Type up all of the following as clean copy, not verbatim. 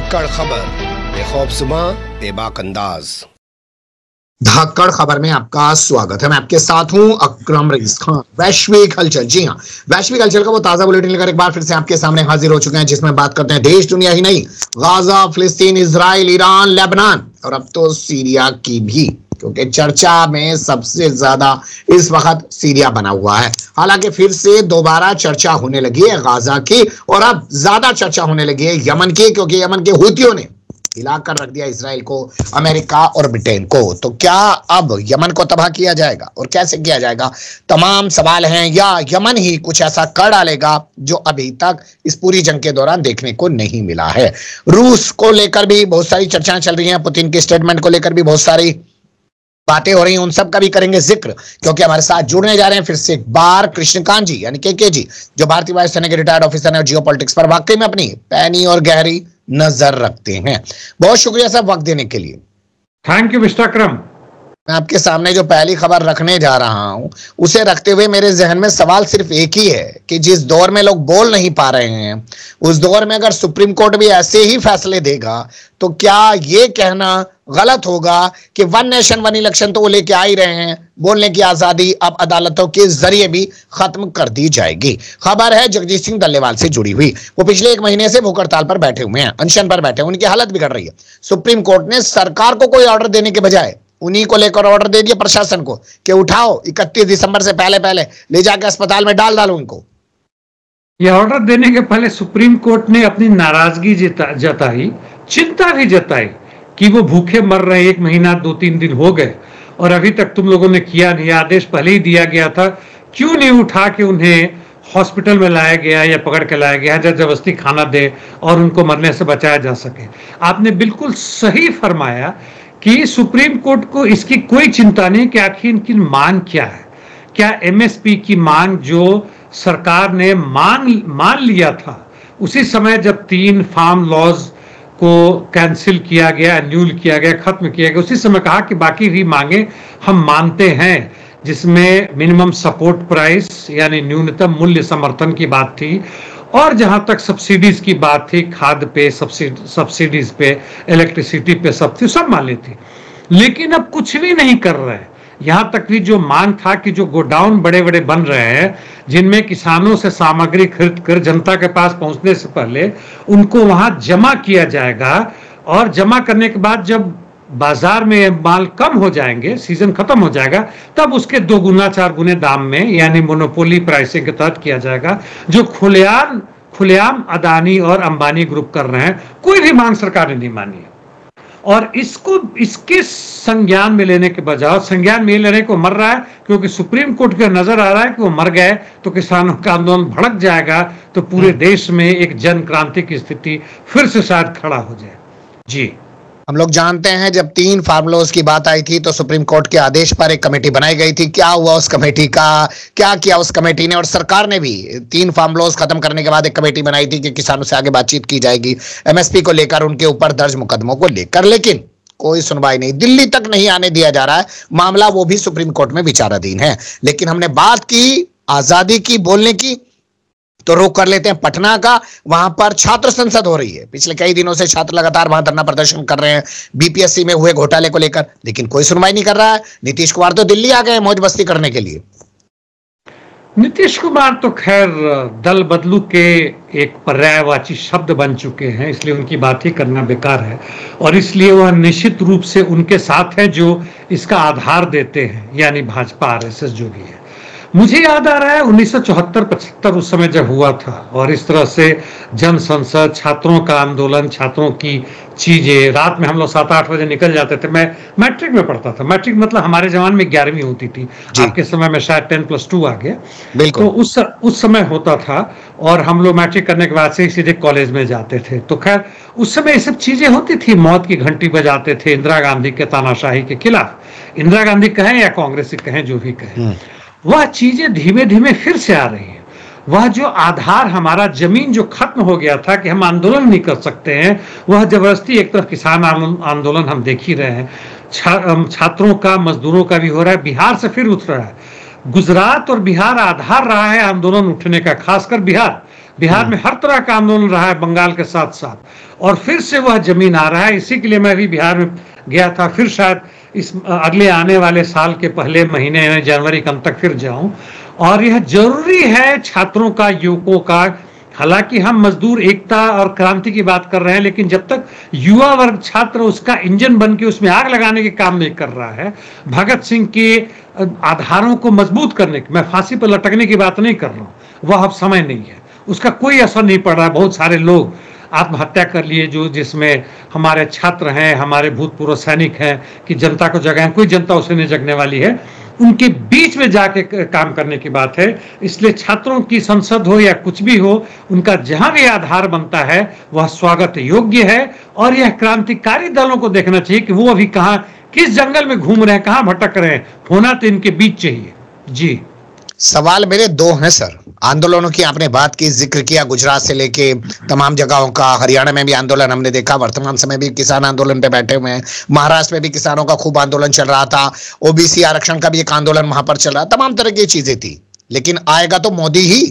धाकड़ खबर, बेखौफ सुबह, बेबाक अंदाज। धाकड़ खबर में आपका स्वागत है। मैं आपके साथ हूं अकरम रईस खान। वैश्विक हलचल, जी हां, वैश्विक हलचल का वो ताजा बुलेटिन लेकर एक बार फिर से आपके सामने हाजिर हो चुके हैं, जिसमें बात करते हैं देश दुनिया ही नहीं, गाजा, फिलिस्तीन, इजराइल, ईरान, लेबनान और अब तो सीरिया की भी, क्योंकि चर्चा में सबसे ज्यादा इस वक्त सीरिया बना हुआ है। हालांकि फिर से दोबारा चर्चा होने लगी है गाजा की, और अब ज्यादा चर्चा होने लगी है यमन की, क्योंकि यमन के हुतियों ने हिलाकर रख दिया इसराइल को, अमेरिका और ब्रिटेन को। तो क्या अब यमन को तबाह किया जाएगा और कैसे किया जाएगा, तमाम सवाल हैं, या यमन ही कुछ ऐसा कर डालेगा जो अभी तक इस पूरी जंग के दौरान देखने को नहीं मिला है। रूस को लेकर भी बहुत सारी चर्चाएं चल रही हैं, पुतिन के स्टेटमेंट को लेकर भी बहुत सारी बातें हो रही हैं, उन सब का भी करेंगे जिक्र, क्योंकि हमारे साथ जुड़ने जा रहे हैं फिर से एक बार कृष्णकांत जी, यानी के जी, जो भारतीय वायुसेना के रिटायर्ड ऑफिसर हैं और जियो पॉलिटिक्स पर वाकई में अपनी पैनी और गहरी नजर रखते हैं। बहुत शुक्रिया साहब वक्त देने के लिए। थैंक यू मिस्टर अकरम। मैं आपके सामने जो पहली खबर रखने जा रहा हूं, उसे रखते हुए मेरे जहन में सवाल सिर्फ एक ही है कि जिस दौर में लोग बोल नहीं पा रहे हैं, उस दौर में अगर सुप्रीम कोर्ट भी ऐसे ही फैसले देगा तो क्या यह कहना गलत होगा कि वन नेशन वन इलेक्शन तो वो लेके आ ही रहे हैं, बोलने की आजादी अब अदालतों के जरिए भी खत्म कर दी जाएगी। खबर है जगजीत सिंह डल्लेवाल से जुड़ी हुई। वो पिछले 1 महीने से भूख हड़ताल पर बैठे हुए हैं, अनशन पर बैठे हैं, उनकी हालत बिगड़ रही है। सुप्रीम कोर्ट ने सरकार को कोई ऑर्डर देने के बजाय उन्हीं को लेकर ऑर्डर दे दिया प्रशासन को कि उठाओ 31 दिसंबर से पहले ले जाकर अस्पताल में डालो इनको। यह ऑर्डर देने के पहले सुप्रीम कोर्ट ने अपनी नाराजगी जताई, चिंता भी जताई कि वो भूखे मर रहे, 1 महीना 2-3 दिन हो गए और अभी तक तुम लोगों ने किया नहीं। आदेश पहले ही दिया गया था, क्यों नहीं उठा के उन्हें हॉस्पिटल में लाया गया या पकड़ के लाया गया जबरदस्ती खाना दे और उनको मरने से बचाया जा सके। आपने बिल्कुल सही फरमाया कि सुप्रीम कोर्ट को इसकी कोई चिंता नहीं कि आखिर इनकी मांग क्या है। क्या एमएसपी की मांग जो सरकार ने मान लिया था उसी समय जब 3 फार्म लॉज को कैंसिल किया गया, एन्यूल किया गया, खत्म किया गया, उसी समय कहा कि बाकी भी मांगे हम मानते हैं, जिसमें मिनिमम सपोर्ट प्राइस यानी न्यूनतम मूल्य समर्थन की बात थी, और जहां तक सब्सिडीज की बात थी, खाद पे सब्सिडीज पे, इलेक्ट्रिसिटी पे सब थी, सब मान ली थी। लेकिन अब कुछ भी नहीं कर रहे हैं। यहां तक भी जो मांग था कि जो गोडाउन बड़े बड़े बन रहे हैं, जिनमें किसानों से सामग्री खरीद कर जनता के पास पहुंचने से पहले उनको वहां जमा किया जाएगा, और जमा करने के बाद जब बाजार में माल कम हो जाएंगे, सीजन खत्म हो जाएगा, तब उसके 2 गुना 4 गुने दाम में यानी मोनोपोली प्राइसिंग के तहत किया जाएगा, जो खुलेआम अदानी और अंबानी ग्रुप कर रहे हैं। कोई भी मांग सरकार ने नहीं मानी है, और इसके संज्ञान में लेने के बजाय संज्ञान में लेने को मर रहा है, क्योंकि सुप्रीम कोर्ट को नजर आ रहा है कि वो मर गए तो किसानों का आंदोलन भड़क जाएगा, तो पूरे देश में एक जन क्रांति की स्थिति फिर से शायद खड़ा हो जाए। जी, हम लोग जानते हैं जब 3 फार्म लॉज की बात आई थी तो सुप्रीम कोर्ट के आदेश पर एक कमेटी बनाई गई थी। क्या हुआ उस कमेटी का, क्या किया उस कमेटी ने? और सरकार ने भी 3 फार्म लॉज खत्म करने के बाद एक कमेटी बनाई थी कि किसानों से आगे बातचीत की जाएगी, एमएसपी को लेकर, उनके ऊपर दर्ज मुकदमों को लेकर, लेकिन कोई सुनवाई नहीं, दिल्ली तक नहीं आने दिया जा रहा है मामला, वो भी सुप्रीम कोर्ट में विचाराधीन है। लेकिन हमने बात की आजादी की, बोलने की, तो रुक कर लेते हैं पटना का। वहां पर छात्र संसद हो रही है, पिछले कई दिनों से छात्र लगातार वहां धरना प्रदर्शन कर रहे हैं बीपीएससी में हुए घोटाले को लेकर, लेकिन कोई सुनवाई नहीं कर रहा है। नीतीश कुमार तो दिल्ली आ गए मौज मस्ती करने के लिए। नीतीश कुमार तो खैर दल बदलू के एक पर्यायवाची शब्द बन चुके हैं, इसलिए उनकी बात ही करना बेकार है, और इसलिए वह निश्चित रूप से उनके साथ है जो इसका आधार देते हैं, यानी भाजपा आरएसएस जो भी है। मुझे याद आ रहा है 1974-75 उस समय जब हुआ था, और इस तरह से जन संसद, छात्रों का आंदोलन, छात्रों की चीजें, रात में हम लोग 7-8 बजे निकल जाते थे। मैं मैट्रिक में पढ़ता था, मैट्रिक मतलब हमारे जमाने में 11वीं होती थी, आपके समय में शायद 10+2 आ गया। तो उस समय होता था, और हम लोग मैट्रिक करने के बाद से सीधे कॉलेज में जाते थे। तो खैर उस समय ये सब चीजें होती थी, मौत की घंटी बजाते थे इंदिरा गांधी के तानाशाही के खिलाफ, इंदिरा गांधी कहें या कांग्रेस कहें, जो भी कहें, वह चीजें धीमे धीमे फिर से आ रही हैं। वह जो आधार हमारा जमीन जो खत्म हो गया था कि हम आंदोलन नहीं कर सकते हैं, वह जबरदस्ती, एक तरफ किसान आंदोलन हम देख ही रहे हैं, छात्रों का, मजदूरों का भी हो रहा है, बिहार से फिर उठ रहा है। गुजरात और बिहार आधार रहा है आंदोलन उठने का, खासकर बिहार। बिहार में हर तरह का आंदोलन रहा है बंगाल के साथ साथ, और फिर से वह जमीन आ रहा है। इसी के लिए मैं भी बिहार में गया था, फिर शायद इस अगले आने वाले साल के पहले महीने में जनवरी के अंत तक फिर जाऊं। और यह जरूरी है छात्रों का, युवकों का। हालांकि हम मजदूर एकता और क्रांति की बात कर रहे हैं, लेकिन जब तक युवा वर्ग छात्र उसका इंजन बन के उसमें आग लगाने के काम नहीं कर रहा है, भगत सिंह के आधारों को मजबूत करने की, मैं फांसी पर लटकने की बात नहीं कर रहा हूं, वह अब समय नहीं है, उसका कोई असर नहीं पड़ रहा है। बहुत सारे लोग आत्महत्या कर लिए, जो जिसमें हमारे छात्र हैं, हमारे भूतपूर्व सैनिक हैं, कि जनता को जगाएं, कोई जनता उसे नहीं जगने वाली है, उनके बीच में जाके काम करने की बात है। इसलिए छात्रों की संसद हो या कुछ भी हो, उनका जहां भी आधार बनता है वह स्वागत योग्य है। और यह क्रांतिकारी दलों को देखना चाहिए कि वो अभी कहां, किस जंगल में घूम रहे हैं, कहां भटक रहे हैं, होना तो इनके बीच चाहिए। जी, सवाल मेरे दो हैं सर। आंदोलनों की आपने बात की, जिक्र किया गुजरात से लेके तमाम जगहों का, हरियाणा में भी आंदोलन हमने देखा, वर्तमान समय भी किसान आंदोलन पे बैठे हुए हैं, महाराष्ट्र में भी किसानों का खूब आंदोलन चल रहा था, ओबीसी आरक्षण का भी एक आंदोलन वहां पर चल रहा, तमाम तरह की चीजें थी। लेकिन आएगा तो मोदी ही।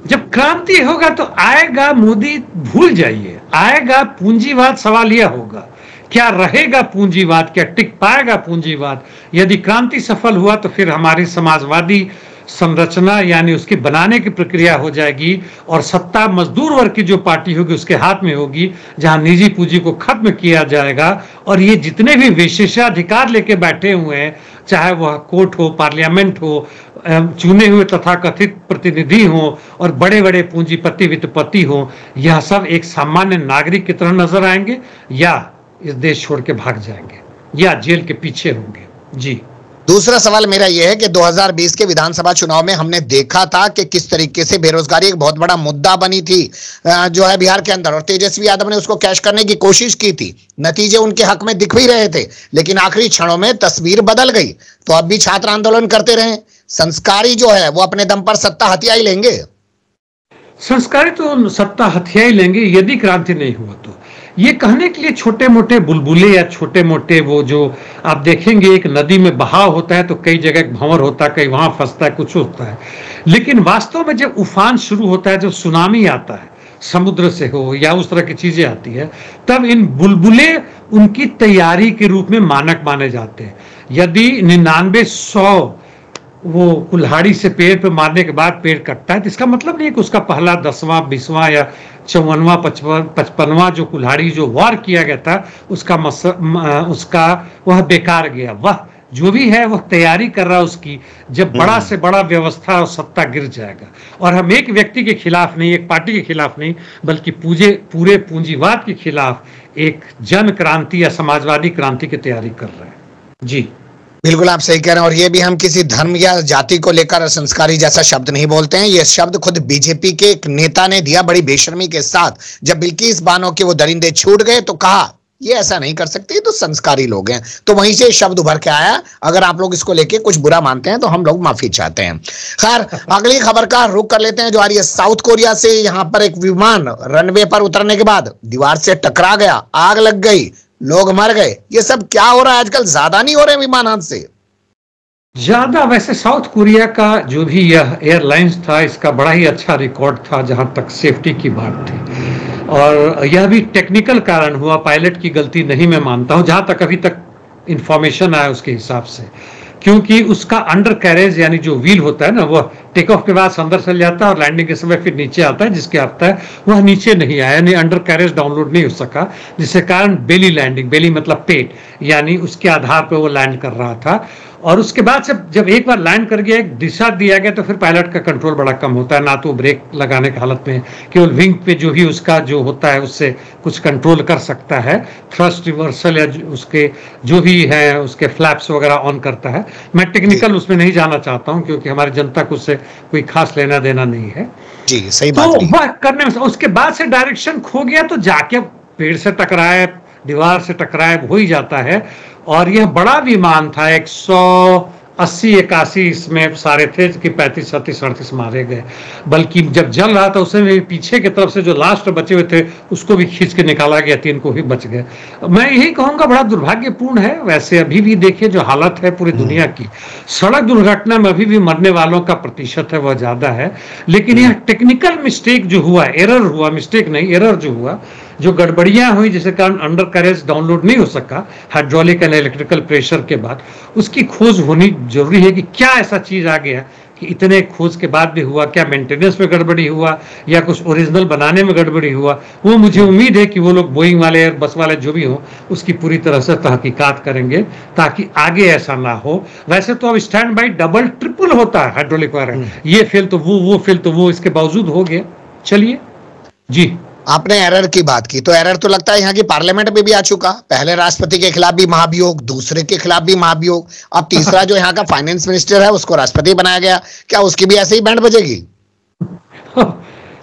जब क्रांति होगा तो आएगा मोदी, भूल जाइए, आएगा पूंजीवाद। सवाल यह होगा क्या रहेगा पूंजीवाद, क्या टिक पाएगा पूंजीवाद। यदि क्रांति सफल हुआ तो फिर हमारी समाजवादी संरचना यानी उसकी बनाने की प्रक्रिया हो जाएगी, और सत्ता मजदूर वर्ग की जो पार्टी होगी उसके हाथ में होगी, जहां निजी पूंजी को खत्म किया जाएगा। और ये जितने भी विशेषाधिकार लेके बैठे हुए हैं, चाहे वह कोर्ट हो, पार्लियामेंट हो, चुने हुए तथाकथित प्रतिनिधि हो, और बड़े बड़े पूंजीपति वित्तपति हो, यह सब एक सामान्य नागरिक की तरह नजर आएंगे, या इस देश छोड़ के भाग जाएंगे, या जेल के पीछे होंगे। जी, दूसरा सवाल मेरा यह है कि 2020 के विधानसभा चुनाव में हमने देखा था कि किस तरीके से बेरोजगारी एक बहुत बड़ा मुद्दा बनी थी जो है बिहार के अंदर, और तेजस्वी यादव ने उसको कैश करने की कोशिश की थी। नतीजे उनके हक में दिख भी रहे थे, लेकिन आखिरी क्षणों में तस्वीर बदल गई। तो अब भी छात्र आंदोलन करते रहे, संस्कारी जो है वो अपने दम पर सत्ता हथिया ही लेंगे। संस्कारी तो सत्ता हथिया ही लेंगे यदि क्रांति नहीं हुआ तो। ये कहने के लिए छोटे मोटे बुलबुले या छोटे मोटे वो जो आप देखेंगे, एक नदी में बहाव होता है तो कई जगह भंवर होता है, कहीं वहां फंसता है, कुछ होता है, लेकिन वास्तव में जब उफान शुरू होता है, जब सुनामी आता है समुद्र से हो या उस तरह की चीजें आती है, तब इन बुलबुले उनकी तैयारी के रूप में मानक माने जाते हैं। यदि 99-100 वो कुल्हाड़ी से पेड़ पे मारने के बाद पेड़ कटता है, तो इसका मतलब नहीं है कि उसका पहला 10वां 20वां या 54वां 55वां जो कुल्हाड़ी जो वार किया गया था उसका वह बेकार गया। वह जो भी है वह तैयारी कर रहा है उसकी, जब बड़ा से बड़ा व्यवस्था और सत्ता गिर जाएगा। और हम एक व्यक्ति के खिलाफ नहीं, एक पार्टी के खिलाफ नहीं, बल्कि पूरे पूंजीवाद के खिलाफ एक जन क्रांति या समाजवादी क्रांति की तैयारी कर रहे हैं। जी, बिल्कुल आप सही कह रहे हैं। और ये भी हम किसी धर्म या जाति को लेकर संस्कारी जैसा शब्द नहीं बोलते हैं। ये शब्द खुद बीजेपी के एक नेता ने दिया बड़ी बेशर्मी के साथ, जब बिल्किस बानो के वो दरिंदे छूट गए तो कहा ये ऐसा नहीं कर सकते, तो संस्कारी लोग हैं। तो वहीं से शब्द उभर के आया। अगर आप लोग इसको लेके कुछ बुरा मानते हैं तो हम लोग माफी चाहते हैं। खैर, अगली खबर का रुख कर लेते हैं जो आ रही है साउथ कोरिया से। यहाँ पर एक विमान रनवे पर उतरने के बाद दीवार से टकरा गया, आग लग गई, लोग मर गए। ये सब क्या हो रहा है आजकल? ज्यादा नहीं हो रहे विमान हादसे? ज्यादा। वैसे साउथ कोरिया का जो भी यह एयरलाइंस था, इसका बड़ा ही अच्छा रिकॉर्ड था जहां तक सेफ्टी की बात थी, और यह भी टेक्निकल कारण हुआ, पायलट की गलती नहीं मैं मानता हूं, जहां तक अभी तक इंफॉर्मेशन आया उसके हिसाब से। क्योंकि उसका अंडर कैरेज यानी जो व्हील होता है ना, वह टेक ऑफ के बाद अंदर चल जाता है और लैंडिंग के समय फिर नीचे आता है, जिसके आता है वह नीचे नहीं आया, यानी अंडर कैरेज डाउनलोड नहीं हो सका, जिसके कारण बेली लैंडिंग, बेली मतलब पेट, यानी उसके आधार पर वो लैंड कर रहा था। और उसके बाद से जब एक बार लैंड कर गया, एक दिशा दिया गया, तो फिर पायलट का कंट्रोल बड़ा कम होता है, ना तो ब्रेक लगाने की हालत में, केवल विंग पे जो भी उसका जो होता है उससे कुछ कंट्रोल कर सकता है, थ्रस्ट रिवर्सल या उसके जो भी है उसके फ्लैप्स वगैरह ऑन करता है। मैं टेक्निकल उसमें नहीं जाना चाहता हूं क्योंकि हमारी जनता को उससे कोई खास लेना देना नहीं है। जी, सही बात। तो वह करने में उसके बाद से डायरेक्शन खो गया, तो जाके पेड़ से टकराए, दीवार से टकराए, हो ही जाता है। और यह बड़ा विमान था, 80-81 इसमें सारे थे कि 35-36-38 मारे गए, बल्कि जब जल रहा था उसमें पीछे की तरफ से जो लास्ट बचे हुए थे उसको भी खींच के निकाला गया, 3 को भी बच गए। मैं यही कहूंगा बड़ा दुर्भाग्यपूर्ण है। वैसे अभी भी देखिए जो हालत है पूरी दुनिया की, सड़क दुर्घटना में अभी भी मरने वालों का प्रतिशत है वह ज्यादा है, लेकिन यह टेक्निकल मिस्टेक जो हुआ, एरर हुआ, मिस्टेक नहीं एरर जो हुआ, जो गड़बड़ियां हुई जिसके कारण अंडर कैरेज डाउनलोड नहीं हो सका हाइड्रोलिक एंड इलेक्ट्रिकल प्रेशर के बाद, उसकी खोज होनी जरूरी है कि क्या ऐसा चीज आ गया कि इतने खोज के बाद भी हुआ, क्या मेंटेनेंस में गड़बड़ी हुआ या कुछ ओरिजिनल बनाने में गड़बड़ी हुआ। वो मुझे उम्मीद है कि वो लोग बोइंग वाले बस वाले जो भी हो उसकी पूरी तरह से तहकीकात करेंगे ताकि आगे ऐसा ना हो। वैसे तो अब स्टैंड बाई डबल ट्रिपल होता है हाइड्रोलिक वायर, ये फेल तो वो फेल तो वो, इसके बावजूद हो गया। चलिए जी, आपने एरर की बात की, तो एरर तो लगता है यहाँ की पार्लियामेंट में भी आ चुका। पहले राष्ट्रपति के खिलाफ भी महाभियोग, दूसरे के खिलाफ भी महाभियोग, अब तीसरा जो यहाँ का फाइनेंस मिनिस्टर है उसको राष्ट्रपति बनाया गया। क्या उसकी भी ऐसे ही बैंड बजेगी?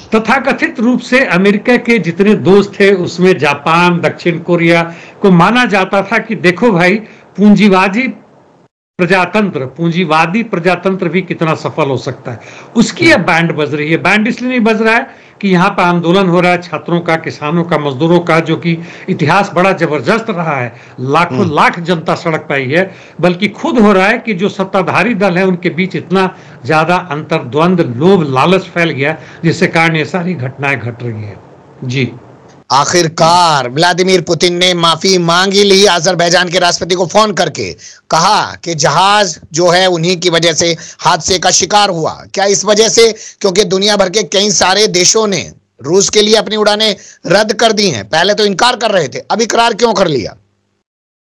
तथाकथित रूप से अमेरिका के जितने दोस्त थे उसमें जापान, दक्षिण कोरिया को माना जाता था कि देखो भाई पूंजीवादी प्रजातंत्र भी कितना सफल हो सकता है, उसकी अब बैंड बज रही है। बैंड इसलिए नहीं बज रहा है कि यहाँ पर आंदोलन हो रहा है छात्रों का, किसानों का, मजदूरों का, जो कि इतिहास बड़ा जबरदस्त रहा है, लाखों लाख जनता सड़क पर आई है, बल्कि खुद हो रहा है कि जो सत्ताधारी दल है उनके बीच इतना ज्यादा अंतर्द्वंद, लोभ, लालच फैल गया जिसके कारण ये सारी घटनाएं घट रही है। जी, आखिरकार व्लादिमीर पुतिन ने माफी मांग ही ली। अजरबैजान के राष्ट्रपति को फोन करके कहा कि जहाज जो है उन्हीं की वजह से हादसे का शिकार हुआ। क्या इस वजह से, क्योंकि दुनिया भर के कई सारे देशों ने रूस के लिए अपनी उड़ानें रद्द कर दी हैं, पहले तो इनकार कर रहे थे, अब इकरार क्यों कर लिया?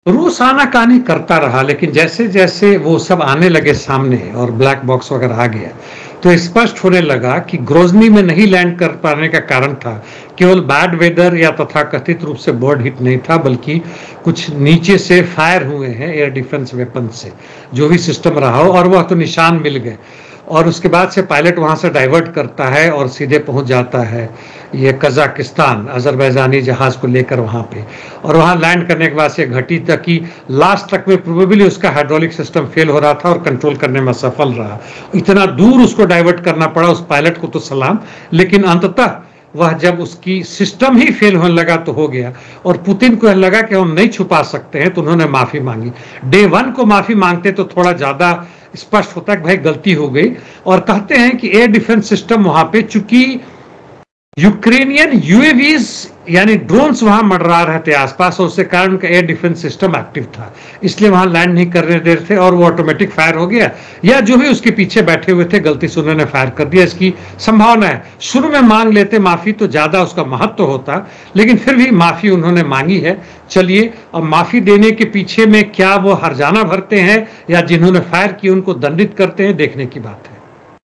रूस आनाकानी करता रहा, लेकिन जैसे जैसे वो सब आने लगे सामने और ब्लैक बॉक्स वगैरह आ गया तो स्पष्ट होने लगा कि ग्रोजनी में नहीं लैंड कर पाने का कारण था केवल बैड वेदर या तथाकथित रूप से बर्ड हिट नहीं था, बल्कि कुछ नीचे से फायर हुए हैं एयर डिफेंस वेपन से, जो भी सिस्टम रहा हो, और वह तो निशान मिल गए। और उसके बाद से पायलट वहां से डाइवर्ट करता है और सीधे पहुंच जाता है ये कजाकिस्तान, अजरबैजानी जहाज को लेकर वहां पे, और वहां लैंड करने के बाद से घटी तक कि लास्ट तक में प्रोबेबली उसका हाइड्रोलिक सिस्टम फेल हो रहा था और कंट्रोल करने में सफल रहा। इतना दूर उसको डाइवर्ट करना पड़ा, उस पायलट को तो सलाम, लेकिन अंततः वह जब उसकी सिस्टम ही फेल होने लगा तो हो गया। और पुतिन को लगा कि हम नहीं छुपा सकते हैं, तो उन्होंने माफी मांगी। डे 1 को माफी मांगते तो थोड़ा ज्यादा स्पष्ट होता है कि भाई गलती हो गई, और कहते हैं कि एयर डिफेंस सिस्टम वहां पे, चूंकि यूक्रेनियन यूएवीज यानी ड्रोन्स वहां मंडरा रहे थे आसपास, और उसके कारण उनका एयर डिफेंस सिस्टम एक्टिव था, इसलिए वहां लैंड नहीं करने दे रहे थे, और वो ऑटोमेटिक फायर हो गया, या जो भी उसके पीछे बैठे हुए थे गलती से उन्होंने फायर कर दिया। इसकी संभावना है। शुरू में मांग लेते माफी तो ज्यादा उसका महत्व होता, लेकिन फिर भी माफी उन्होंने मांगी है। चलिए, अब माफी देने के पीछे में क्या वो हर्जाना भरते हैं या जिन्होंने फायर किया उनको दंडित करते हैं, देखने की बात है।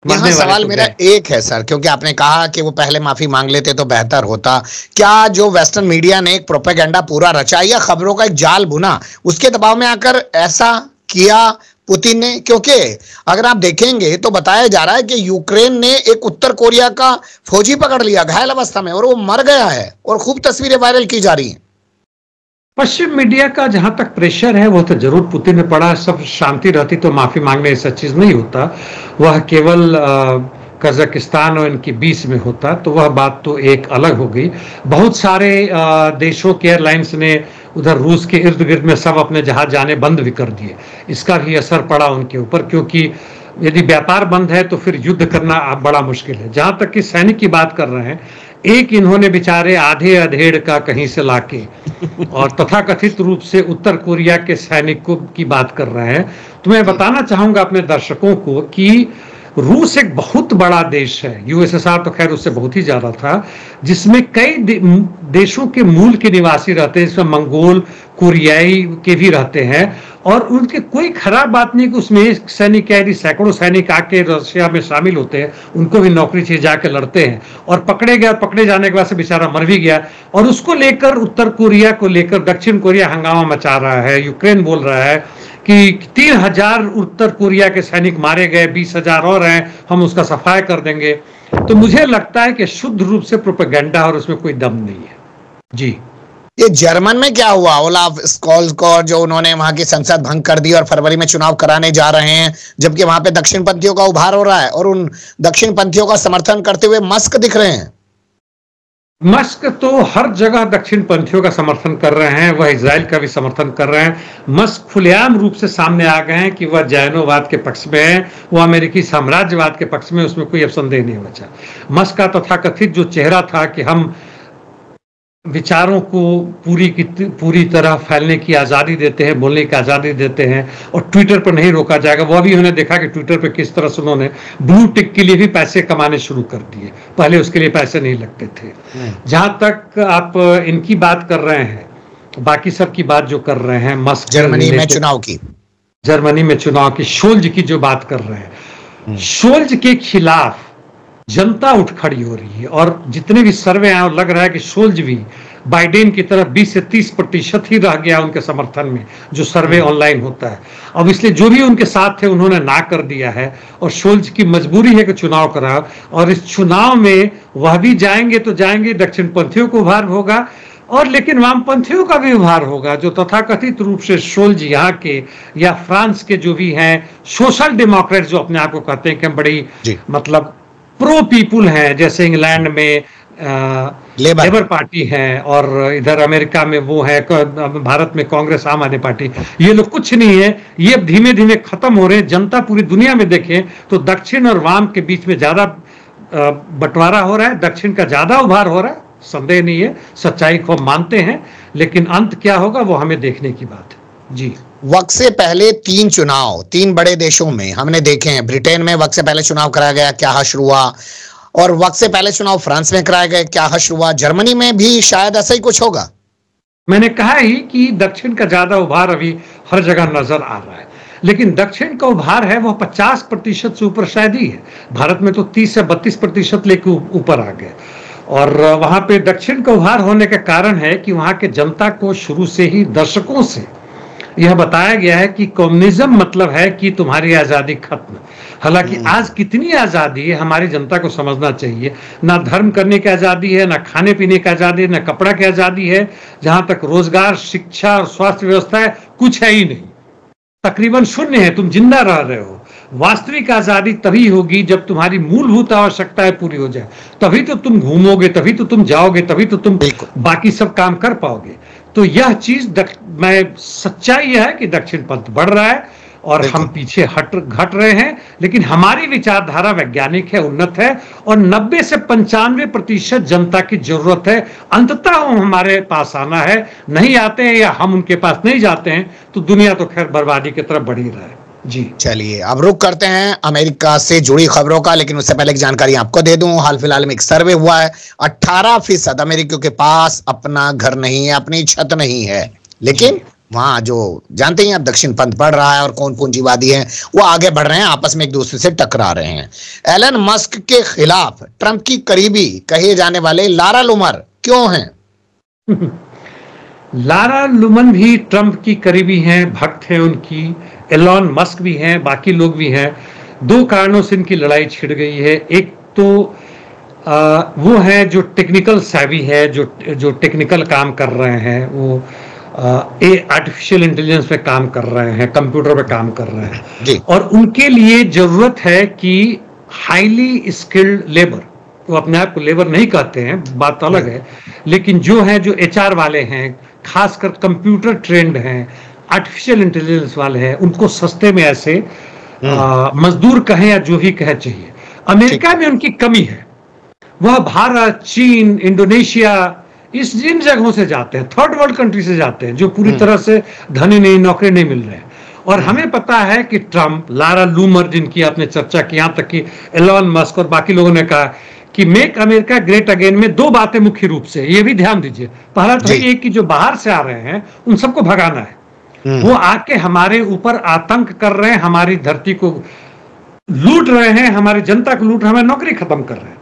यहाँ सवाल मेरा एक है सर, क्योंकि आपने कहा कि वो पहले माफी मांग लेते तो बेहतर होता। क्या जो वेस्टर्न मीडिया ने एक प्रोपेगेंडा पूरा रचा या खबरों का एक जाल बुना, उसके दबाव में आकर ऐसा किया पुतिन ने? क्योंकि अगर आप देखेंगे तो बताया जा रहा है कि यूक्रेन ने एक उत्तर कोरिया का फौजी पकड़ लिया घायल अवस्था में, और वो मर गया है, और खूब तस्वीरें वायरल की जा रही हैं। पश्चिम मीडिया का जहां तक प्रेशर है वो तो जरूर पुतिन ने पड़ा। सब शांति रहती तो माफी मांगने ऐसा चीज नहीं होता, वह केवल कजाकिस्तान और इनके बीच में होता, तो वह बात तो एक अलग हो गई। बहुत सारे देशों के एयरलाइंस ने उधर रूस के इर्द गिर्द में सब अपने जहाज जाने बंद भी कर दिए, इसका भी असर पड़ा उनके ऊपर, क्योंकि यदि व्यापार बंद है तो फिर युद्ध करना अब बड़ा मुश्किल है। जहां तक कि सैनिक की बात कर रहे हैं, एक इन्होंने बेचारे आधे अधेड़ का कहीं से लाके और तथाकथित रूप से उत्तर कोरिया के सैनिकों की बात कर रहे हैं। तो मैं बताना चाहूंगा अपने दर्शकों को कि रूस एक बहुत बड़ा देश है, यूएसएसआर तो खैर उससे बहुत ही ज्यादा था, जिसमें कई देशों के मूल के निवासी रहते हैं, जिसमें मंगोल, कोरियाई के भी रहते हैं, और उनके कोई खराब बात नहीं कि उसमें सैनिक यदि सैकड़ों सैनिक आके रशिया में शामिल होते हैं, उनको भी नौकरी चाहिए, जाके लड़ते हैं, और पकड़े गए, पकड़े जाने के बाद से बेचारा मर भी गया, और उसको लेकर उत्तर कोरिया को लेकर दक्षिण कोरिया हंगामा मचा रहा है। यूक्रेन बोल रहा है कि 3000 उत्तर कोरिया के सैनिक मारे गए, 20,000 और हैं, हम उसका सफाया कर देंगे। तो मुझे लगता है कि शुद्ध रूप से प्रोपेगेंडा और उसमें कोई दम नहीं है। जी, ये जर्मन में क्या हुआ ओलाफ स्कॉल्स को, जो उन्होंने वहां की संसद भंग कर दी और फरवरी में चुनाव कराने जा रहे हैं, जबकि वहां पे दक्षिण पंथियों का उभार हो रहा है और उन दक्षिण पंथियों का समर्थन करते हुए मस्क दिख रहे हैं। मस्क तो हर जगह दक्षिण पंथियों का समर्थन कर रहे हैं, वह इजराइल का भी समर्थन कर रहे हैं। मस्क खुलेआम रूप से सामने आ गए हैं कि वह जैनोवाद के पक्ष में है, वह अमेरिकी साम्राज्यवाद के पक्ष में, उसमें कोई अब संदेह नहीं बचा। मस्क का तथाकथित जो चेहरा था कि हम विचारों को पूरी तरह फैलने की आज़ादी देते हैं, बोलने की आज़ादी देते हैं और ट्विटर पर नहीं रोका जाएगा, वह भी उन्होंने देखा कि ट्विटर पर किस तरह से उन्होंने ब्लू टिक के लिए भी पैसे कमाने शुरू कर दिए, पहले उसके लिए पैसे नहीं लगते थे। जहां तक आप इनकी बात कर रहे हैं, बाकी सब की बात जो कर रहे हैं, मस्क जर्मनी में चुनाव की शोल्ज की जो बात कर रहे हैं, शोल्ज के खिलाफ जनता उठ खड़ी हो रही है और जितने भी सर्वे हैं लग रहा है कि शोल्ज भी बाइडेन की तरफ 20 से 30% ही रह गया उनके समर्थन में, जो सर्वे ऑनलाइन होता है। अब इसलिए जो भी उनके साथ थे उन्होंने ना कर दिया है और शोल्ज की मजबूरी है कि चुनाव कराओ, और इस चुनाव में वह भी जाएंगे तो जाएंगे, दक्षिण पंथियों को उभार होगा और लेकिन वामपंथियों का भी उभार होगा, जो तथाकथित रूप से शोल्ज यहाँ के या फ्रांस के जो भी हैं सोशल डेमोक्रेट, जो अपने आप को कहते हैं कि हम बड़ी मतलब प्रो पीपुल हैं, जैसे इंग्लैंड में लेबर पार्टी है और इधर अमेरिका में वो है, भारत में कांग्रेस आम आदमी पार्टी, ये लोग कुछ नहीं है, ये अब धीमे धीमे खत्म हो रहे हैं। जनता पूरी दुनिया में देखें तो दक्षिण और वाम के बीच में ज्यादा बंटवारा हो रहा है, दक्षिण का ज्यादा उभार हो रहा है, संदेह नहीं है, सच्चाई को मानते हैं, लेकिन अंत क्या होगा वो हमें देखने की बात है। जी, वक्त से पहले 3 चुनाव 3 बड़े देशों में हमने देखे हैं। ब्रिटेन में वक्त से पहले चुनाव कराया गया, क्या हश्र हुआ, और वक्त से पहले चुनाव फ्रांस में कराए गए, क्या हश्र हुआ। जर्मनी में भी शायद ऐसा ही कुछ होगा। मैंने कहा ही कि दक्षिण का ज्यादा उभार अभी हर जगह नजर आ रहा है, लेकिन दक्षिण का उभार है वह 50% से ऊपर शायद ही है। भारत में तो 30 से 32% लेके ऊपर आ गए, और वहां पे दक्षिण का उभार होने का कारण है कि वहां के जनता को शुरू से ही दशकों से यह बताया गया है कि कम्युनिज्म मतलब है कि तुम्हारी आजादी खत्म। हालांकि आज कितनी आजादी है हमारी जनता को समझना चाहिए, ना धर्म करने की आजादी है, ना खाने पीने की आजादी है, ना कपड़ा की आजादी है, जहां तक रोजगार, शिक्षा और स्वास्थ्य व्यवस्था है कुछ है ही नहीं, तकरीबन शून्य है, तुम जिंदा रह रहे हो। वास्तविक आजादी तभी होगी जब तुम्हारी मूलभूत आवश्यकताएं पूरी हो जाए, तभी तो तुम घूमोगे, तभी तो तुम जाओगे, तभी तो तुम बाकी सब काम कर पाओगे। तो यह चीज सच्चाई यह है कि दक्षिण पंथ बढ़ रहा है और हम पीछे घट रहे हैं, लेकिन हमारी विचारधारा वैज्ञानिक है, उन्नत है, और 90 से 95% जनता की जरूरत है अंततः हमारे पास आना है। नहीं आते हैं या हम उनके पास नहीं जाते हैं तो दुनिया तो खैर बर्बादी की तरफ बढ़ ही रहा है। जी, चलिए अब रुक करते हैं अमेरिका से जुड़ी खबरों का, लेकिन उससे पहले एक जानकारी आपको दे दूं। हाल फिलहाल में एक सर्वे हुआ है, 18% अमेरिकियों के पास अपना घर नहीं है, अपनी छत नहीं है, लेकिन वहां जो जानते ही आप दक्षिण पंथ बढ़ रहा है और कौन पूंजीवादी है वो आगे बढ़ रहे हैं, आपस में एक दूसरे से टकरा रहे हैं। एलन मस्क के खिलाफ ट्रंप की करीबी कहे जाने वाले लारा लूमर क्यों हैं? लारा लूमन भी ट्रंप की करीबी हैं, भक्त हैं उनकी, एलन मस्क भी हैं, बाकी लोग भी हैं। 2 कारणों से इनकी लड़ाई छिड़ गई है। एक तो वो है जो टेक्निकल सैवी है, जो टेक्निकल काम कर रहे हैं, वो आर्टिफिशियल इंटेलिजेंस पे काम कर रहे हैं, कंप्यूटर पे काम कर रहे हैं, और उनके लिए जरूरत है कि हाईली स्किल्ड लेबर, वो अपने आप को लेबर नहीं कहते हैं, बात अलग है, लेकिन जो HR वाले हैं, खासकर कंप्यूटर ट्रेंड हैं, आर्टिफिशियल इंटेलिजेंस वाले हैं, उनको सस्ते में ऐसे मजदूर कहें या जो भी कहे चाहिए। अमेरिका में उनकी कमी है, वह भारत, चीन, इंडोनेशिया, इन जगहों से जाते हैं, थर्ड वर्ल्ड कंट्री से जाते हैं, जो पूरी तरह से धनी नहीं, नौकरी नहीं मिल रहे हैं। और हमें पता है कि ट्रंप, लारा लूमर जिनकी आपने चर्चा की, यहां तक कि एलन मस्क और बाकी लोगों ने कहा कि मेक अमेरिका ग्रेट अगेन में 2 बातें मुख्य रूप से, ये भी ध्यान दीजिए। पहला तो एक कि जो बाहर से आ रहे हैं उन सबको भगाना है, वो आके हमारे ऊपर आतंक कर रहे हैं, हमारी धरती को लूट रहे हैं, हमारी जनता को लूट रहे हैं, हमारी नौकरी खत्म कर रहे हैं।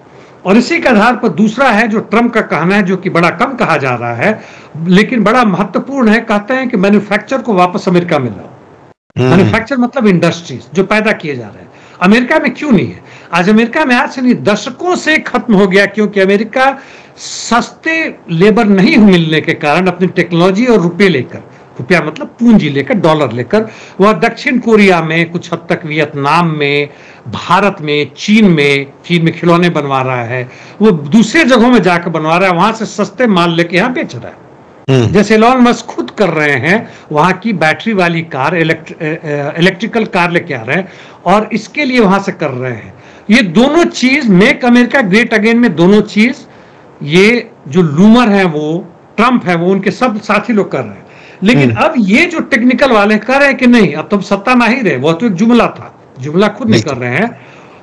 और इसी के आधार पर दूसरा है जो ट्रंप का कहना है, जो कि बड़ा कम कहा जा रहा है लेकिन बड़ा महत्वपूर्ण है, कहते हैं कि मैन्युफैक्चर को वापस अमेरिका में लाओ। मैन्युफैक्चर मतलब इंडस्ट्रीज जो पैदा किए जा रहे हैं, अमेरिका में क्यों नहीं है? आज अमेरिका में आज से नहीं, दशकों से खत्म हो गया, क्योंकि अमेरिका सस्ते लेबर नहीं मिलने के कारण अपनी टेक्नोलॉजी और रुपए लेकर, रुपया मतलब पूंजी लेकर, डॉलर लेकर, वह दक्षिण कोरिया में, कुछ हद तक वियतनाम में, भारत में, चीन में खिलौने बनवा रहा है, वो दूसरे जगहों में जाकर बनवा रहा है, वहां से सस्ते माल लेके यहां बेच रहा है। जैसे एलोन मस्क खुद कर रहे हैं, वहां की बैटरी वाली कार, इलेक्ट्रिकल कार लेके आ रहे हैं, और इसके लिए वहां से कर रहे हैं। ये दोनों चीज, मेक अमेरिका ग्रेट अगेन में दोनों चीज, ये जो लूमर है, वो ट्रंप है, वो उनके सब साथी लोग कर रहे हैं। लेकिन अब ये जो टेक्निकल वाले कर रहे हैं कि नहीं, अब तो सत्ता ना ही रहे, वो तो एक जुमला था, जुमला खुद नहीं कर रहे हैं।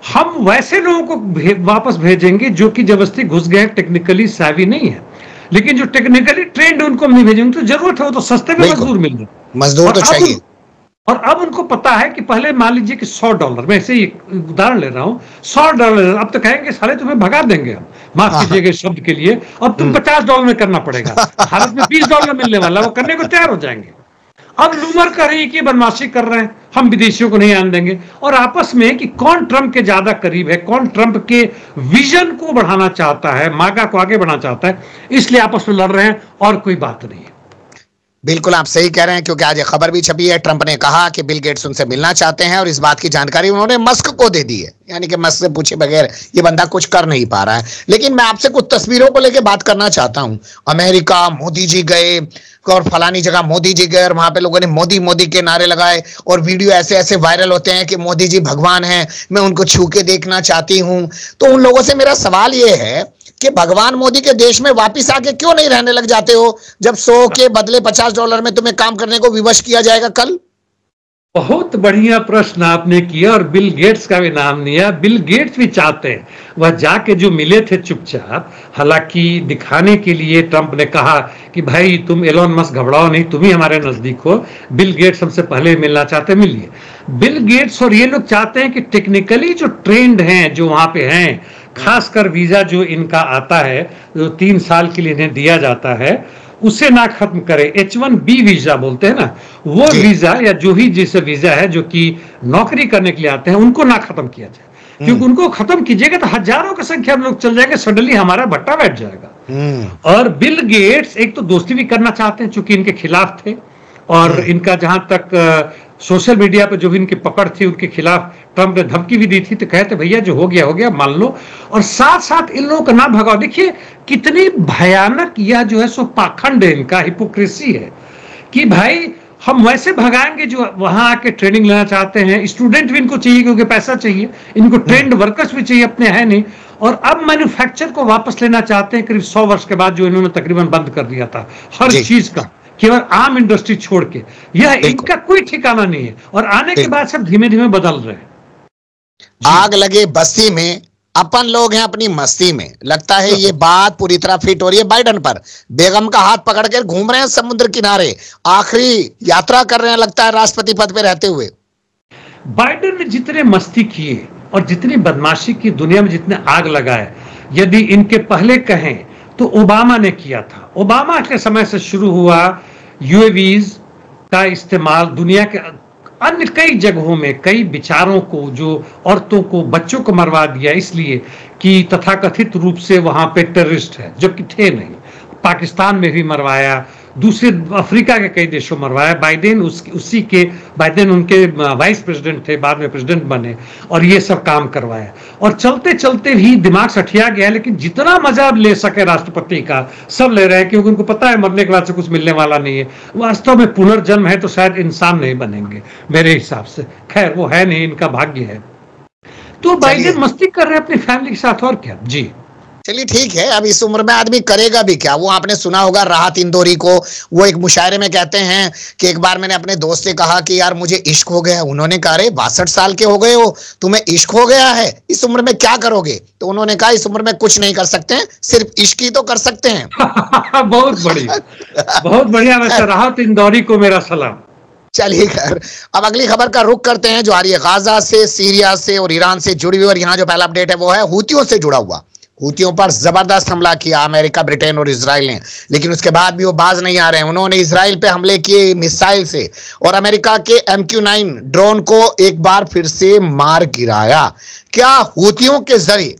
हम वैसे लोगों को वापस भेजेंगे जो कि जबरदस्ती घुस गए, टेक्निकली savvy नहीं है, लेकिन जो टेक्निकली ट्रेंड उनको नहीं भेजेंगे, तो जरूरत है, वो तो सस्ते में मजदूर मिल रहे, मजदूर तो चाहिए। और अब उनको पता है कि पहले मान लीजिए कि $100, मैं ऐसे ही उदाहरण ले रहा हूं, $100, अब तो कहेंगे साले तुम्हें भगा देंगे हम, माफ कीजिएगा इस शब्द के लिए, अब तुम $50 में करना पड़ेगा। भारत में $20 मिलने वाला, वो करने को तैयार हो जाएंगे। अब लूमर कर रही है कि बदमाशी कर रहे हैं, हम विदेशियों को नहीं आने देंगे, और आपस में कि कौन ट्रंप के ज्यादा करीब है, कौन ट्रंप के विजन को बढ़ाना चाहता है, मागा को आगे बढ़ाना चाहता है, इसलिए आपस में लड़ रहे हैं, और कोई बात नहीं है। बिल्कुल आप सही कह रहे हैं, क्योंकि आज ये खबर भी छपी है, ट्रंप ने कहा कि बिल गेट्स उनसे मिलना चाहते हैं, और इस बात की जानकारी उन्होंने मस्क को दे दी है, यानी कि मस्क से पूछे बगैर ये बंदा कुछ कर नहीं पा रहा है। लेकिन मैं आपसे कुछ तस्वीरों को लेकर बात करना चाहता हूं। अमेरिका, मोदी जी गए, और फलानी जगह मोदी जी गए, और वहां पे लोगों ने मोदी मोदी के नारे लगाए, और वीडियो ऐसे ऐसे वायरल होते हैं कि मोदी जी भगवान हैं, मैं उनको छू के देखना चाहती हूं। तो उन लोगों से मेरा सवाल ये है कि भगवान मोदी के देश में वापिस आके क्यों नहीं रहने लग जाते हो, जब 100 के बदले $50 में तुम्हें काम करने को विवश किया जाएगा कल? बहुत बढ़िया प्रश्न आपने किया, और बिल गेट्स का भी नाम लिया। बिल गेट्स भी चाहते हैं, वह जाके जो मिले थे चुपचाप, हालांकि दिखाने के लिए ट्रंप ने कहा कि भाई तुम एलोन मस्क घबराओ नहीं, तुम ही हमारे नजदीक हो, बिल गेट्स हमसे पहले मिलना चाहते, मिलिए। बिल गेट्स और ये लोग चाहते हैं कि टेक्निकली जो ट्रेंड हैं, जो वहां पे हैं, खासकर वीजा जो इनका आता है, जो 3 साल के लिए इन्हें दिया जाता है, उसे ना खत्म करे। H1B वीजा बोलते हैं ना, वो वीजा या जो ही जैसे वीजा है जो कि नौकरी करने के लिए आते हैं, उनको ना खत्म किया जाए, क्योंकि उनको खत्म कीजिएगा तो हजारों की संख्या में लोग चल जाएंगे, सडनली हमारा भट्टा बैठ जाएगा। और बिल गेट्स एक तो दोस्ती भी करना चाहते हैं, चूंकि इनके खिलाफ थे, और इनका जहां तक सोशल मीडिया पर जो भी इनकी पकड़ थी, उनके खिलाफ ट्रंप ने धमकी भी दी थी, तो कहते भैया जो हो गया मान लो, और साथ साथ इन लोगों का ना भगाओ। देखिए कितनी भयानक यह जो है सो पाखंड है, इनका हिपोक्रेसी है कि भाई हम वैसे भगाएंगे जो वहां आके ट्रेनिंग लेना चाहते हैं, स्टूडेंट भी इनको चाहिए क्योंकि पैसा चाहिए, इनको ट्रेंड वर्कर्स भी चाहिए, अपने है नहीं, और अब मैन्युफैक्चर को वापस लेना चाहते हैं करीब 100 वर्ष के बाद, जो इन्होंने तकरीबन बंद कर दिया था हर चीज का, केवल आम इंडस्ट्री छोड़ के। यह इनका कोई ठिकाना नहीं है, और आने के बाद सब धीमे धीमे बदल रहे हैं। आग लगे बस्ती में, अपन लोग हैं अपनी मस्ती में। लगता है ये बात पूरी तरह फिट हो रही है बाइडन पर। बेगम का हाथ पकड़कर घूम रहे हैं समुद्र किनारे, आखिरी यात्रा कर रहे हैं लगता है राष्ट्रपति पद पे रहते हुए। बाइडन ने जितने मस्ती किए और जितनी बदमाशी की, दुनिया में जितने आग लगाए, यदि इनके पहले कहें तो ओबामा ने किया था। ओबामा के समय से शुरू हुआ यूएवीज का इस्तेमाल दुनिया के अन्य कई जगहों में, कई विचारों को, जो औरतों को, बच्चों को मरवा दिया इसलिए कि तथाकथित रूप से वहां पे टेररिस्ट है, जबकि थे नहीं। पाकिस्तान में भी मरवाया, दूसरे अफ्रीका के कई देशों मरवाया। बाइडेन उनके वाइस प्रेसिडेंट थे, बाद में प्रेसिडेंट बने, और ये सब काम करवाया। और चलते चलते भी दिमाग सठिया गया, लेकिन जितना मजा ले सके राष्ट्रपति का सब ले रहे हैं, क्योंकि उनको पता है मरने के बाद से कुछ मिलने वाला नहीं है। वास्तव में पुनर्जन्म है तो शायद इंसान नहीं बनेंगे मेरे हिसाब से, खैर वो है नहीं, इनका भाग्य है। तो बाइडेन मस्ती कर रहे हैं अपनी फैमिली के साथ, और क्या। जी चलिए ठीक है, अब इस उम्र में आदमी करेगा भी क्या। वो आपने सुना होगा राहत इंदौरी को, वो एक मुशायरे में कहते हैं कि एक बार मैंने अपने दोस्त से कहा कि यार मुझे इश्क हो गया। उन्होंने कहा अरे 62 साल के हो गए हो, तुम्हें इश्क हो गया है, इस उम्र में क्या करोगे? तो उन्होंने कहा इस उम्र में कुछ नहीं कर सकते हैं, सिर्फ इश्क ही तो कर सकते हैं। बहुत बढ़िया, बहुत बढ़िया। वैसे राहत इंदौरी को मेरा सलाम। चलिए अब अगली खबर का रुख करते हैं, जो आ रही है गाजा से, सीरिया से और ईरान से जुड़ी हुई। और यहाँ जो पहला अपडेट है वो है हूतियों से जुड़ा हुआ। हूतियों पर जबरदस्त हमला किया अमेरिका, ब्रिटेन और इजराइल ने, लेकिन उसके बाद भी वो बाज नहीं आ रहे हैं। उन्होंने इजराइल पे हमले किए मिसाइल से और अमेरिका के MQ-9 ड्रोन को एक बार फिर से मार गिराया। क्या हूतियों के जरिए,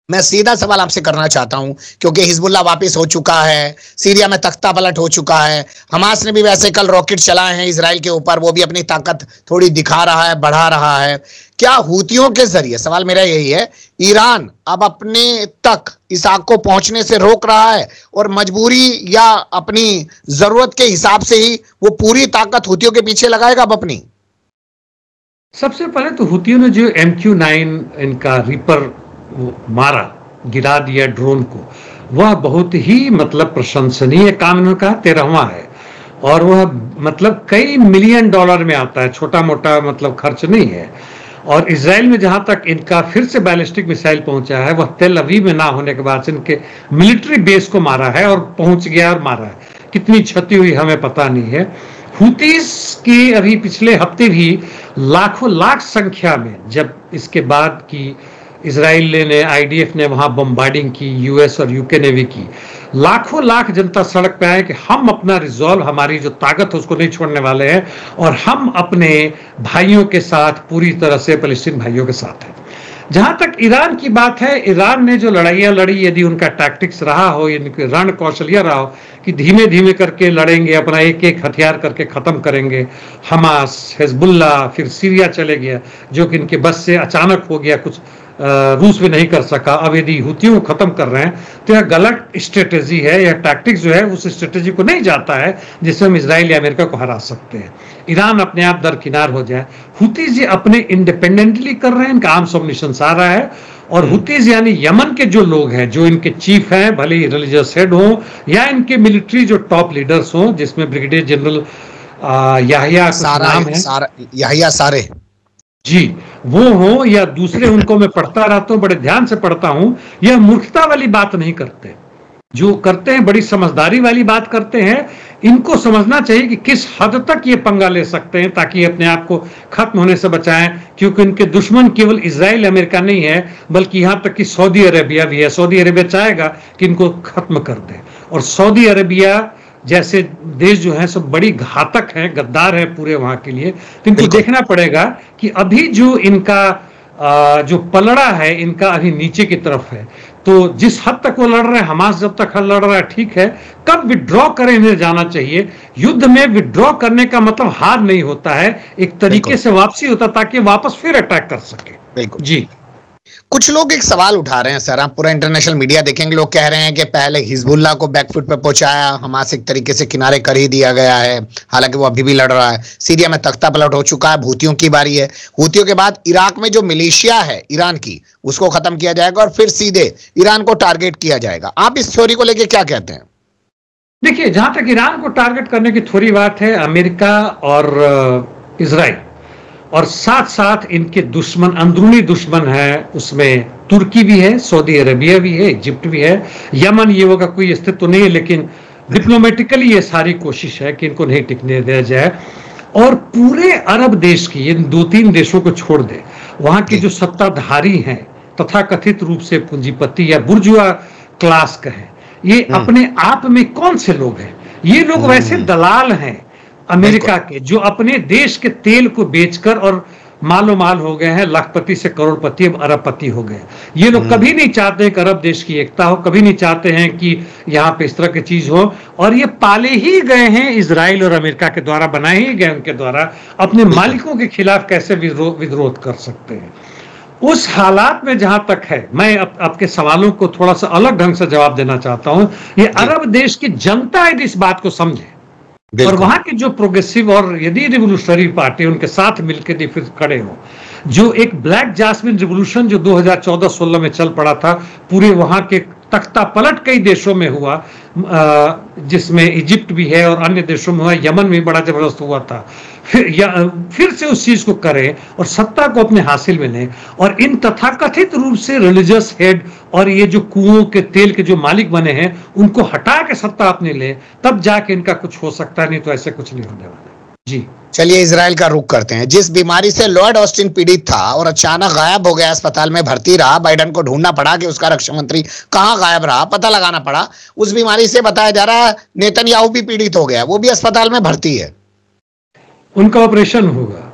मैं सीधा सवाल आपसे करना चाहता हूं, क्योंकि हिजबुल्लाह वापस हो चुका है, सीरिया में तख्ता पलट हो चुका है, हमास ने भी वैसे कल रॉकेट चलाए हैं इजराइल के ऊपर, वो भी अपनी ताकत थोड़ी दिखा रहा है, बढ़ा रहा है। क्या हूतियों के जरिए, सवाल मेरा यही है, ईरान अब अपने तक इस आग को पहुंचने से रोक रहा है और मजबूरी या अपनी जरूरत के हिसाब से ही वो पूरी ताकत हूतियों के पीछे लगाएगा अब अपनी? सबसे पहले तो हूतियों ने जो MQ-9 इनका रीपर मारा, गिरा दिया ड्रोन को, वह बहुत ही मतलब प्रशंसनीय काम इनका 13वां है और वह मतलब कई मिलियन डॉलर में आता है, छोटा मोटा मतलब खर्च नहीं है। और इजराइल में जहां तक इनका फिर से बैलिस्टिक मिसाइल पहुंचा है, वह तेल अवीव में ना होने के बाद इनके मिलिट्री बेस को मारा है और पहुंच गया और मारा है। कितनी क्षति हुई हमें पता नहीं है। हुतीस की अभी पिछले हफ्ते भी लाखों लाख संख्या में, जब इसके बाद की इजराइल ने IDF ने वहां बम्बार्डिंग की, US और UK ने भी की, लाखों लाख जनता सड़क पे आए कि हम अपना रिजॉल्व, हमारी जो ताकत है उसको नहीं छोड़ने वाले हैं और हम अपने भाइयों के साथ, पूरी तरह से फलस्तीन भाइयों के साथ हैं। जहां तक ईरान की बात है, ईरान ने जो लड़ाइयां लड़ी, यदि उनका टैक्टिक्स रहा हो, इनके रण कौशल्य रहा हो कि धीमे धीमे करके लड़ेंगे, अपना एक एक हथियार करके खत्म करेंगे, हमास, हिजबुल्लाह, फिर सीरिया चले गया जो कि इनके बस से अचानक हो गया, कुछ रूस भी नहीं कर सका, अब यदि हूतियों को खत्म कर रहे हैं तो यह गलत स्ट्रेटेजी है, यह टैक्टिक्स जो है उस स्ट्रेटेजी को नहीं जाता है जिससे हम इजराइल या अमेरिका को हरा सकते हैं। ईरान अपने आप दरकिनार हो जाए। हुतीज अपने इंडिपेंडेंटली कर रहे हैं, इनका आर्म्स ऑपरेशन आ रहा है और हुतीज यानी यमन के जो लोग हैं, जो इनके चीफ हैं, भले ही रिलीजियस हेड हो या इनके मिलिट्री जो टॉप लीडर्स हो, जिसमें ब्रिगेडियर जनरल याहिया नाम है, याहिया सारे जी, वो हो या दूसरे, उनको मैं पढ़ता रहता हूं, बड़े ध्यान से पढ़ता हूं। यह मूर्खता वाली बात नहीं करते, जो करते हैं बड़ी समझदारी वाली बात करते हैं। इनको समझना चाहिए कि किस हद तक ये पंगा ले सकते हैं ताकि अपने आप को खत्म होने से बचाएं, क्योंकि इनके दुश्मन केवल इजराइल अमेरिका नहीं है, बल्कि यहां तक कि सऊदी अरेबिया भी है। सऊदी अरेबिया चाहेगा कि इनको खत्म कर दे और सऊदी अरेबिया जैसे देश जो है सब बड़ी घातक हैं, गद्दार है पूरे वहां के लिए। तो इनको देखना पड़ेगा कि अभी जो इनका जो पलड़ा है, इनका अभी नीचे की तरफ है। तो जिस हद तक वो लड़ रहे हैं, हमास जब तक लड़ रहा है ठीक है, कब विड्रॉ करें इन्हें जाना चाहिए। युद्ध में विड्रॉ करने का मतलब हार नहीं होता है, एक तरीके से वापसी होता ताकि वापस फिर अटैक कर सके। जी, कुछ लोग एक सवाल उठा रहे हैं सर, आप पूरा इंटरनेशनल मीडिया देखेंगे, लोग कह रहे हैं कि पहले हिजबुल्लाह को बैकफुट पे पहुंचाया, हमास एक तरीके से किनारे कर ही दिया गया है, हालांकि वो अभी भी लड़ रहा है। सीरिया में तख्ता पलट हो चुका है, हूतियों की बारी है। हूतियों के बाद इराक में जो मिलिशिया है ईरान की, उसको खत्म किया जाएगा और फिर सीधे ईरान को टारगेट किया जाएगा। आप इस थ्योरी को लेकर क्या कहते हैं? देखिए, जहां तक ईरान को टारगेट करने की थोड़ी बात है, अमेरिका और इजराइल और साथ साथ इनके दुश्मन, अंदरूनी दुश्मन है, उसमें तुर्की भी है, सऊदी अरेबिया भी है, इजिप्ट भी है, यमन, ये होगा कोई अस्तित्व तो नहीं है, लेकिन डिप्लोमेटिकली ये सारी कोशिश है कि इनको नहीं टिकने दिया जाए। और पूरे अरब देश की, इन 2-3 देशों को छोड़ दे, वहां के जो सत्ताधारी हैं, तथाकथित रूप से पूंजीपति या बुर्जुआ क्लास का है, ये अपने आप में कौन से लोग हैं? ये लोग वैसे दलाल हैं अमेरिका के, जो अपने देश के तेल को बेचकर और मालो माल हो गए हैं, लाखपति से करोड़पति, अब अरबपति हो गए। ये लोग कभी नहीं चाहते कि अरब देश की एकता हो, कभी नहीं चाहते हैं कि यहाँ पे इस तरह की चीज हो, और ये पाले ही गए हैं इजराइल और अमेरिका के द्वारा, बनाए ही गए उनके द्वारा। अपने मालिकों के खिलाफ कैसे विद्रोह कर सकते हैं? उस हालात में जहां तक है, मैं आपके सवालों को थोड़ा सा अलग ढंग से जवाब देना चाहता हूं। ये अरब देश की जनता यदि इस बात को समझे और वहां के जो प्रोग्रेसिव और यदि रिवोल्यूशनरी पार्टी उनके साथ मिलकर फिर खड़े हो, जो एक ब्लैक जास्मिन रिवोल्यूशन जो 2014-16 में चल पड़ा था, पूरे वहां के तख्ता पलट कई देशों में हुआ, जिसमें इजिप्ट भी है और अन्य देशों में हुआ, यमन में बड़ा जबरदस्त हुआ था। फिर से उस चीज को करें और सत्ता को अपने हासिल में लें, और इन तथाकथित रूप से रिलीजियस हेड और ये जो कुओं के तेल के जो मालिक बने हैं, उनको हटा के सत्ता अपने ले, तब जाके इनका कुछ हो सकता है, नहीं तो ऐसे कुछ नहीं होने वाला। जी चलिए इजराइल का रुख करते हैं। जिस बीमारी से लॉयड ऑस्टिन पीड़ित था और अचानक गायब हो गया, अस्पताल में भर्ती रहा, बाइडेन को ढूंढना पड़ा कि उसका रक्षा मंत्री कहां गायब रहा, पता लगाना पड़ा। उस बीमारी से बताया जा रहा है नेतन्याहू भी पीड़ित हो गया, वो भी अस्पताल में भर्ती है। उनका ऑपरेशन होगा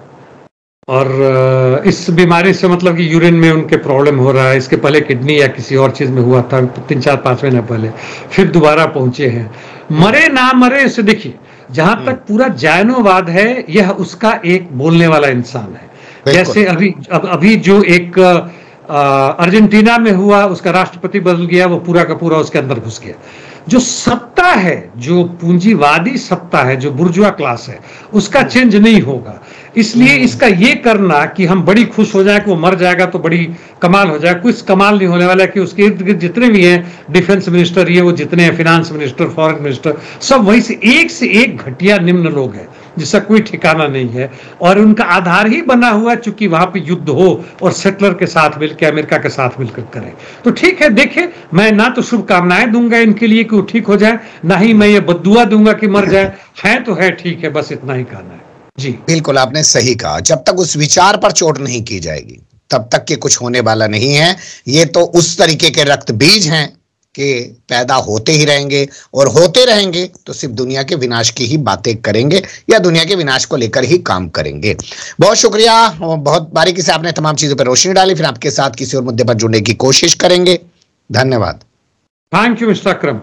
और इस बीमारी से मतलब कि यूरिन में उनके प्रॉब्लम हो रहा है। इसके पहले किडनी या किसी और चीज में हुआ था 3-4-5 महीने पहले, फिर दोबारा पहुंचे हैं। मरे ना मरे इसे देखिए, जहां तक पूरा जायनोवाद है यह उसका एक बोलने वाला इंसान है। जैसे अभी जो एक अर्जेंटीना में हुआ, उसका राष्ट्रपति बदल गया, वो पूरा का पूरा उसके अंदर घुस गया। जो सत्ता है, जो पूंजीवादी सत्ता है, जो बुर्जुआ क्लास है, उसका चेंज नहीं होगा। इसलिए इसका ये करना कि हम बड़ी खुश हो जाए कि वो मर जाएगा तो बड़ी कमाल हो जाए, कुछ कमाल नहीं होने वाला है। कि उसके इर्द गिर्द जितने भी हैं, डिफेंस मिनिस्टर ये वो जितने हैं, फिनेंस मिनिस्टर, फॉरेन मिनिस्टर, सब वहीं से एक घटिया निम्न लोग हैं जिसका कोई ठिकाना नहीं है। और उनका आधार ही बना हुआ है चूंकि वहां पे युद्ध हो और सेटलर के साथ मिलकर, अमेरिका के साथ मिलकर करें। तो ठीक है, देखे, मैं ना तो शुभकामनाएं दूंगा इनके लिए कि वो ठीक हो जाए, ना ही मैं ये बद्दुआ दूंगा कि मर जाए। है तो है, ठीक है, बस इतना ही कहना है। जी बिल्कुल आपने सही कहा। जब तक उस विचार पर चोट नहीं की जाएगी तब तक के कुछ होने वाला नहीं है। ये तो उस तरीके के रक्त बीज हैं कि पैदा होते ही रहेंगे और होते रहेंगे तो सिर्फ दुनिया के विनाश की ही बातें करेंगे या दुनिया के विनाश को लेकर ही काम करेंगे। बहुत शुक्रिया, बहुत बारीकी से आपने तमाम चीजों पर रोशनी डाली। फिर आपके साथ किसी और मुद्दे पर जुड़ने की कोशिश करेंगे। धन्यवाद। Thank you mister Akram.